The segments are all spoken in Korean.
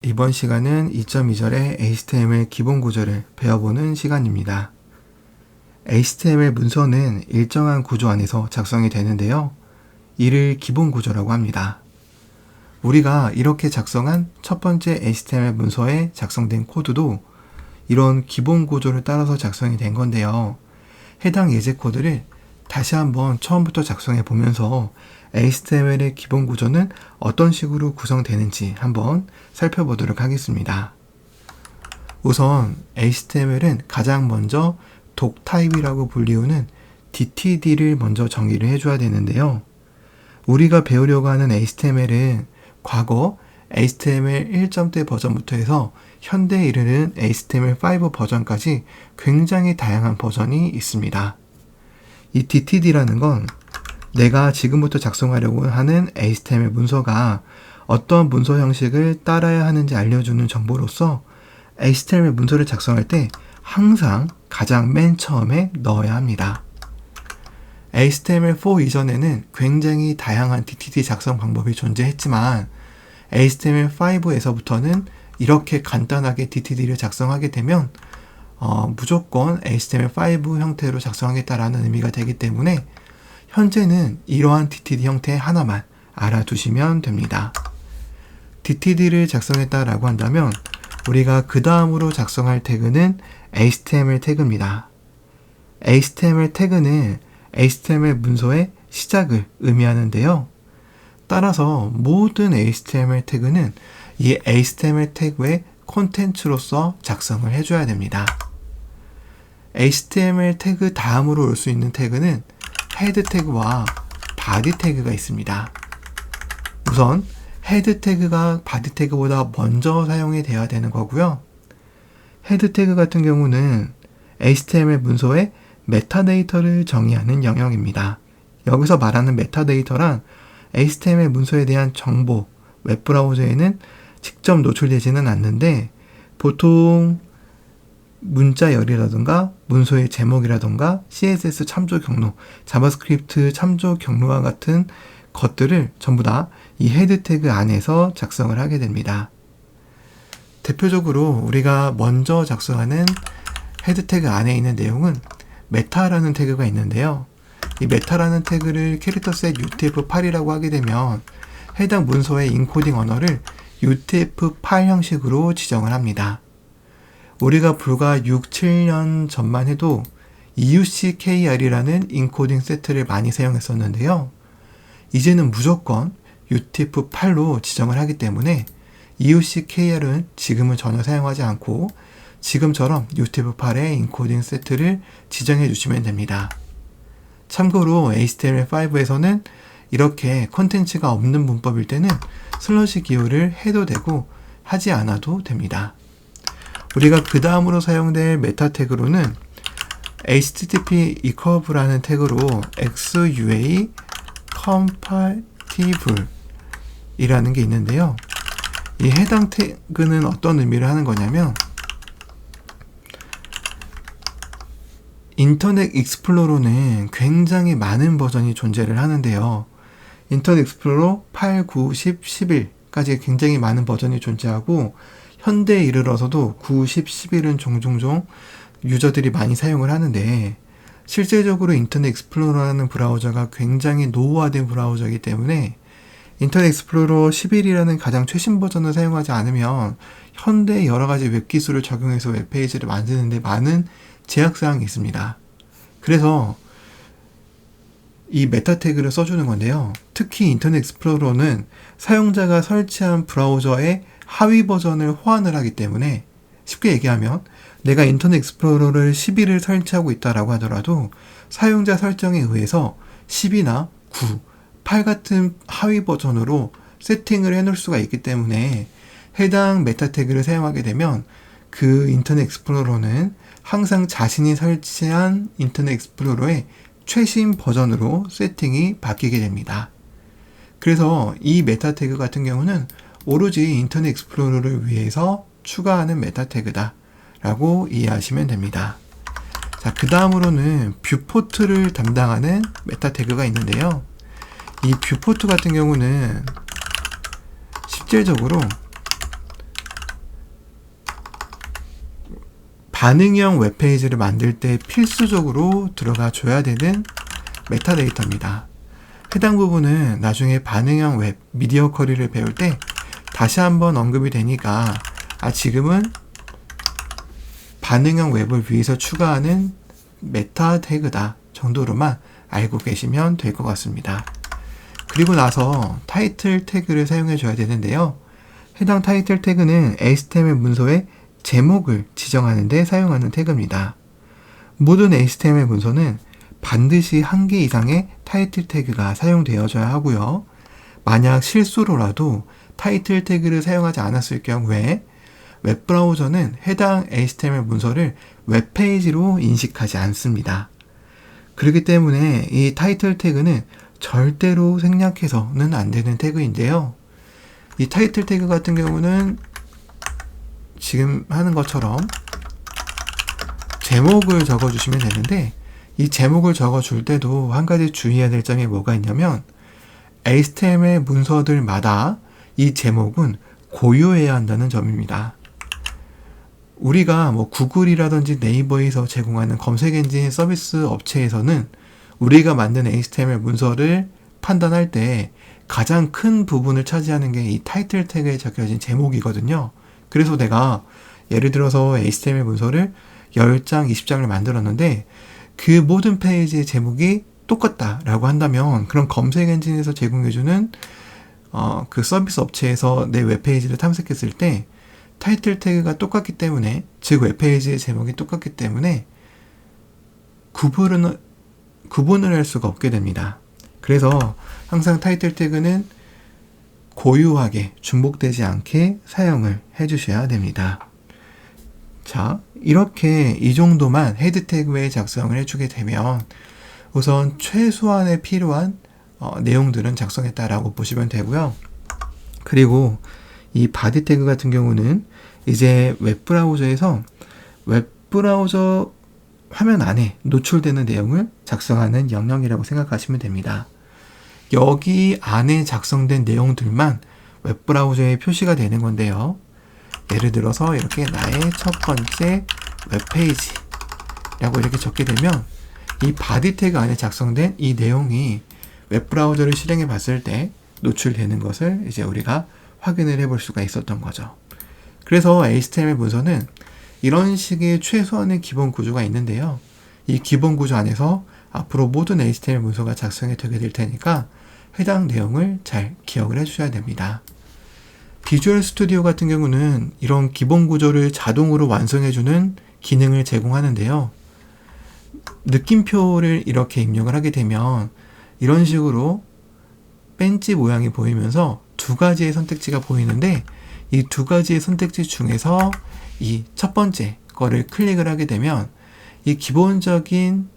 이번 시간은 2.2절의 HTML 기본 구조를 배워보는 시간입니다. HTML 문서는 일정한 구조 안에서 작성이 되는데요. 이를 기본 구조라고 합니다. 우리가 이렇게 작성한 첫 번째 HTML 문서에 작성된 코드도 이런 기본 구조를 따라서 작성이 된 건데요. 해당 예제 코드를 다시 한번 처음부터 작성해 보면서 HTML의 기본 구조는 어떤 식으로 구성되는지 한번 살펴보도록 하겠습니다. 우선 HTML은 가장 먼저 독 타입이라고 불리우는 DTD를 먼저 정의를 해줘야 되는데요. 우리가 배우려고 하는 HTML은 과거 HTML 1.0 버전부터 해서 현대에 이르는 HTML5 버전까지 굉장히 다양한 버전이 있습니다. 이 DTD라는 건 내가 지금부터 작성하려고 하는 HTML 문서가 어떤 문서 형식을 따라야 하는지 알려주는 정보로서 HTML 문서를 작성할 때 항상 가장 맨 처음에 넣어야 합니다. HTML4 이전에는 굉장히 다양한 DTD 작성 방법이 존재했지만 HTML5에서부터는 이렇게 간단하게 DTD를 작성하게 되면 무조건 HTML5 형태로 작성하겠다라는 의미가 되기 때문에 현재는 이러한 DTD 형태 하나만 알아두시면 됩니다. DTD를 작성했다라고 한다면 우리가 그 다음으로 작성할 태그는 HTML 태그입니다. HTML 태그는 HTML 문서의 시작을 의미하는데요. 따라서 모든 HTML 태그는 이 HTML 태그의 콘텐츠로서 작성을 해줘야 됩니다. HTML 태그 다음으로 올 수 있는 태그는 헤드 태그와 바디 태그가 있습니다. 우선 헤드 태그가 바디 태그보다 먼저 사용이 되어야 되는 거고요. 헤드 태그 같은 경우는 HTML 문서의 메타데이터를 정의하는 영역입니다. 여기서 말하는 메타데이터란 HTML 문서에 대한 정보, 웹브라우저에는 직접 노출되지는 않는데 보통 문자열이라든가 문서의 제목이라든가 CSS 참조 경로, 자바스크립트 참조 경로와 같은 것들을 전부 다 이 헤드 태그 안에서 작성을 하게 됩니다. 대표적으로 우리가 먼저 작성하는 헤드 태그 안에 있는 내용은 메타라는 태그가 있는데요. 이 메타라는 태그를 캐릭터셋 UTF-8이라고 하게 되면 해당 문서의 인코딩 언어를 UTF-8 형식으로 지정을 합니다. 우리가 불과 6, 7년 전만 해도 EUCKR이라는 인코딩 세트를 많이 사용했었는데요. 이제는 무조건 UTF-8로 지정을 하기 때문에 EUCKR은 지금은 전혀 사용하지 않고 지금처럼 UTF-8의 인코딩 세트를 지정해 주시면 됩니다. 참고로 HTML5에서는 이렇게 콘텐츠가 없는 문법일 때는 슬러시 기호를 해도 되고 하지 않아도 됩니다. 우리가 그 다음으로 사용될 메타 태그로는 http eCurve라는 태그로 XUA compatible 이라는 게 있는데요. 이 해당 태그는 어떤 의미를 하는 거냐면 인터넷 익스플로러는 굉장히 많은 버전이 존재를 하는데요. 인터넷 익스플로러 8, 9, 10, 11까지 굉장히 많은 버전이 존재하고 현대에 이르러서도 9, 10, 11은 종종 유저들이 많이 사용을 하는데 실제적으로 인터넷 익스플로러라는 브라우저가 굉장히 노후화된 브라우저이기 때문에 인터넷 익스플로러 11이라는 가장 최신 버전을 사용하지 않으면 현대의 여러 가지 웹 기술을 적용해서 웹페이지를 만드는데 많은 제약사항이 있습니다. 그래서 이 메타 태그를 써주는 건데요. 특히 인터넷 익스플로러는 사용자가 설치한 브라우저의 하위 버전을 호환을 하기 때문에 쉽게 얘기하면 내가 인터넷 익스플로러를 11을 설치하고 있다라고 하더라도 사용자 설정에 의해서 10이나 9, 8 같은 하위 버전으로 세팅을 해놓을 수가 있기 때문에 해당 메타 태그를 사용하게 되면 그 인터넷 익스플로러는 항상 자신이 설치한 인터넷 익스플로러의 최신 버전으로 세팅이 바뀌게 됩니다. 그래서 이 메타 태그 같은 경우는 오로지 인터넷 익스플로러를 위해서 추가하는 메타 태그다 라고 이해하시면 됩니다. 자, 그 다음으로는 뷰포트를 담당하는 메타 태그가 있는데요. 이 뷰포트 같은 경우는 실질적으로 반응형 웹페이지를 만들 때 필수적으로 들어가 줘야 되는 메타데이터입니다. 해당 부분은 나중에 반응형 웹, 미디어 쿼리를 배울 때 다시 한번 언급이 되니까 지금은 반응형 웹을 위해서 추가하는 메타 태그다 정도로만 알고 계시면 될 것 같습니다. 그리고 나서 타이틀 태그를 사용해 줘야 되는데요. 해당 타이틀 태그는 HTML 문서의 제목을 지정하는 데 사용하는 태그입니다. 모든 HTML 문서는 반드시 1개 이상의 타이틀 태그가 사용되어져야 하고요. 만약 실수로라도 타이틀 태그를 사용하지 않았을 경우에 웹브라우저는 해당 HTML 문서를 웹페이지로 인식하지 않습니다. 그렇기 때문에 이 타이틀 태그는 절대로 생략해서는 안 되는 태그인데요. 이 타이틀 태그 같은 경우는 지금 하는 것처럼 제목을 적어주시면 되는데, 이 제목을 적어줄 때도 한 가지 주의해야 될 점이 뭐가 있냐면 HTML 문서들마다 이 제목은 고유해야 한다는 점입니다. 우리가 구글이라든지 네이버에서 제공하는 검색 엔진 서비스 업체에서는 우리가 만든 HTML 문서를 판단할 때 가장 큰 부분을 차지하는 게 이 타이틀 태그에 적혀진 제목이거든요. 그래서 내가 예를 들어서 HTML 문서를 10장, 20장을 만들었는데 그 모든 페이지의 제목이 똑같다라고 한다면 그럼 검색 엔진에서 제공해주는 그 서비스 업체에서 내 웹페이지를 탐색했을 때 타이틀 태그가 똑같기 때문에, 즉 웹페이지의 제목이 똑같기 때문에 구분을 할 수가 없게 됩니다. 그래서 항상 타이틀 태그는 고유하게 중복되지 않게 사용을 해주셔야 됩니다. 자, 이렇게 이 정도만 헤드 태그에 작성을 해주게 되면 우선 최소한의 필요한 내용들은 작성했다라고 보시면 되고요. 그리고 이 바디 태그 같은 경우는 이제 웹브라우저에서 웹브라우저 화면 안에 노출되는 내용을 작성하는 영역이라고 생각하시면 됩니다. 여기 안에 작성된 내용들만 웹브라우저에 표시가 되는 건데요. 예를 들어서 이렇게 나의 첫 번째 웹페이지라고 이렇게 적게 되면 이 바디 태그 안에 작성된 이 내용이 웹브라우저를 실행해 봤을 때 노출되는 것을 이제 우리가 확인을 해볼 수가 있었던 거죠. 그래서 HTML 문서는 이런 식의 최소한의 기본 구조가 있는데요. 이 기본 구조 안에서 앞으로 모든 HTML 문서가 작성이 되게 될 테니까 해당 내용을 잘 기억을 해주셔야 됩니다. 비주얼 스튜디오 같은 경우는 이런 기본 구조를 자동으로 완성해주는 기능을 제공하는데요. 느낌표를 이렇게 입력을 하게 되면 이런 식으로 벤치 모양이 보이면서 두 가지의 선택지가 보이는데, 이 두 가지의 선택지 중에서 이 첫 번째 거를 클릭을 하게 되면 이 기본적인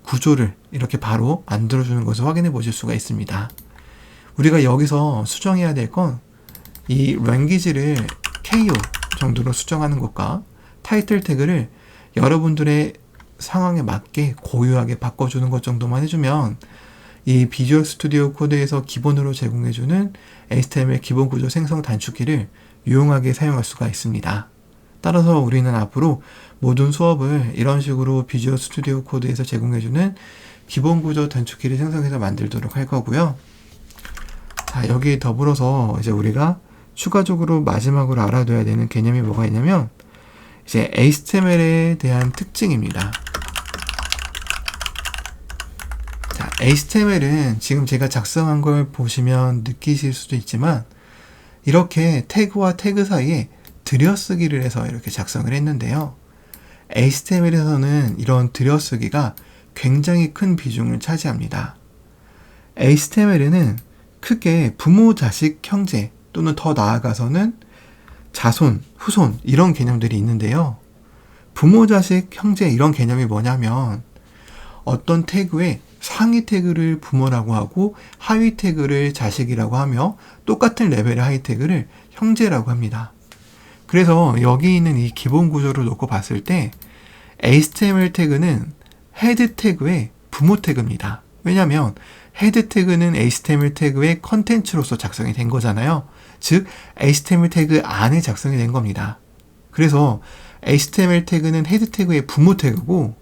구조를 이렇게 바로 만들어주는 것을 확인해 보실 수가 있습니다. 우리가 여기서 수정해야 될 건 이 랭귀지를 KO 정도로 수정하는 것과 타이틀 태그를 여러분들의 상황에 맞게 고유하게 바꿔주는 것 정도만 해주면 이 비주얼 스튜디오 코드에서 기본으로 제공해주는 HTML 기본 구조 생성 단축키를 유용하게 사용할 수가 있습니다. 따라서 우리는 앞으로 모든 수업을 이런 식으로 비주얼 스튜디오 코드에서 제공해주는 기본 구조 단축키를 생성해서 만들도록 할 거고요. 자, 여기에 더불어서 이제 우리가 추가적으로 마지막으로 알아둬야 되는 개념이 뭐가 있냐면 이제 HTML에 대한 특징입니다. 자, HTML은 지금 제가 작성한 걸 보시면 느끼실 수도 있지만 이렇게 태그와 태그 사이에 들여쓰기를 해서 이렇게 작성을 했는데요. HTML에서는 이런 들여쓰기가 굉장히 큰 비중을 차지합니다. HTML에는 크게 부모, 자식, 형제 또는 더 나아가서는 자손, 후손 이런 개념들이 있는데요. 부모, 자식, 형제 이런 개념이 뭐냐면 어떤 태그에 상위 태그를 부모라고 하고 하위 태그를 자식이라고 하며 똑같은 레벨의 하위 태그를 형제라고 합니다. 그래서 여기 있는 이 기본 구조를 놓고 봤을 때 HTML 태그는 헤드 태그의 부모 태그입니다. 왜냐하면 헤드 태그는 HTML 태그의 컨텐츠로서 작성이 된 거잖아요. 즉 HTML 태그 안에 작성이 된 겁니다. 그래서 HTML 태그는 헤드 태그의 부모 태그고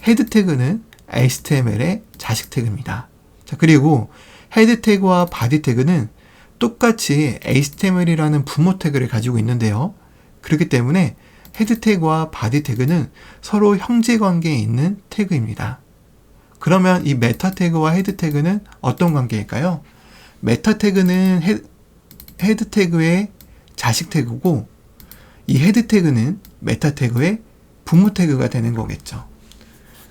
헤드 태그는 HTML의 자식 태그입니다. 자, 그리고 헤드 태그와 바디 태그는 똑같이 HTML이라는 부모 태그를 가지고 있는데요. 그렇기 때문에 헤드 태그와 바디 태그는 서로 형제 관계에 있는 태그입니다. 그러면 이 메타 태그와 헤드 태그는 어떤 관계일까요? 메타 태그는 헤드 태그의 자식 태그고 이 헤드 태그는 메타 태그의 부모 태그가 되는 거겠죠.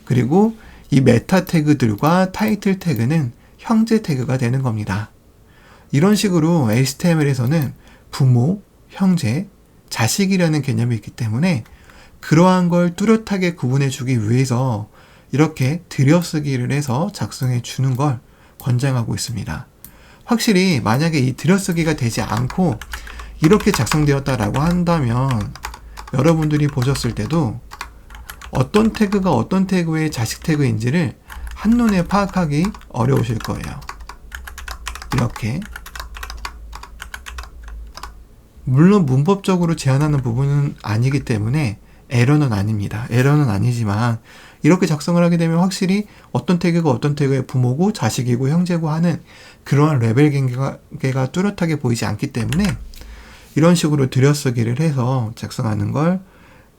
그리고 이 메타 태그들과 타이틀 태그는 형제 태그가 되는 겁니다. 이런 식으로 HTML에서는 부모, 형제, 자식이라는 개념이 있기 때문에 그러한 걸 뚜렷하게 구분해 주기 위해서 이렇게 들여쓰기를 해서 작성해 주는 걸 권장하고 있습니다. 확실히 만약에 이 들여쓰기가 되지 않고 이렇게 작성되었다라고 한다면 여러분들이 보셨을 때도 어떤 태그가 어떤 태그의 자식 태그인지를 한눈에 파악하기 어려우실 거예요. 이렇게 물론 문법적으로 제한하는 부분은 아니기 때문에 에러는 아닙니다. 에러는 아니지만 이렇게 작성을 하게 되면 확실히 어떤 태그가 어떤 태그의 부모고 자식이고 형제고 하는 그러한 레벨 경계가 뚜렷하게 보이지 않기 때문에 이런 식으로 들여쓰기를 해서 작성하는 걸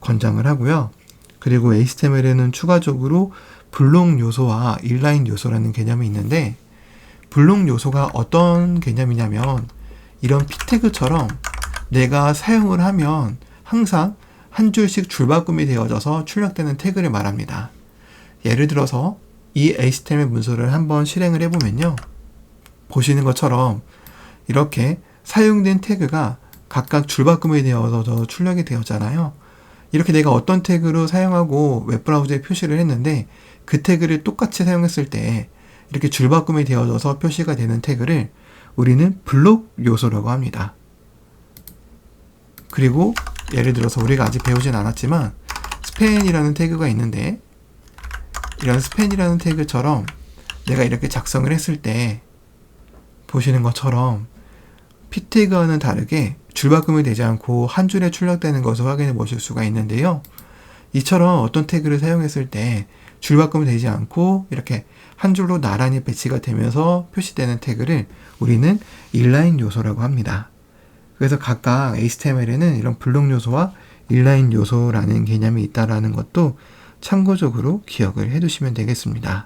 권장을 하고요. 그리고 HTML에는 추가적으로 블록 요소와 인라인 요소라는 개념이 있는데 블록 요소가 어떤 개념이냐면 이런 p 태그처럼 내가 사용을 하면 항상 한 줄씩 줄바꿈이 되어져서 출력되는 태그를 말합니다. 예를 들어서 이 HTML 문서를 한번 실행을 해보면요. 보시는 것처럼 이렇게 사용된 태그가 각각 줄바꿈이 되어서 출력이 되었잖아요. 이렇게 내가 어떤 태그로 사용하고 웹브라우저에 표시를 했는데 그 태그를 똑같이 사용했을 때 이렇게 줄바꿈이 되어져서 표시가 되는 태그를 우리는 블록 요소라고 합니다. 그리고 예를 들어서 우리가 아직 배우진 않았지만 스팬이라는 태그가 있는데 이런 스팬이라는 태그처럼 내가 이렇게 작성을 했을 때 보시는 것처럼 p 태그와는 다르게 줄바꿈이 되지 않고 한 줄에 출력되는 것을 확인해 보실 수가 있는데요. 이처럼 어떤 태그를 사용했을 때 줄바꿈이 되지 않고 이렇게 한 줄로 나란히 배치가 되면서 표시되는 태그를 우리는 인라인 요소라고 합니다. 그래서 각각 HTML에는 이런 블록 요소와 인라인 요소라는 개념이 있다는 것도 참고적으로 기억을 해두시면 되겠습니다.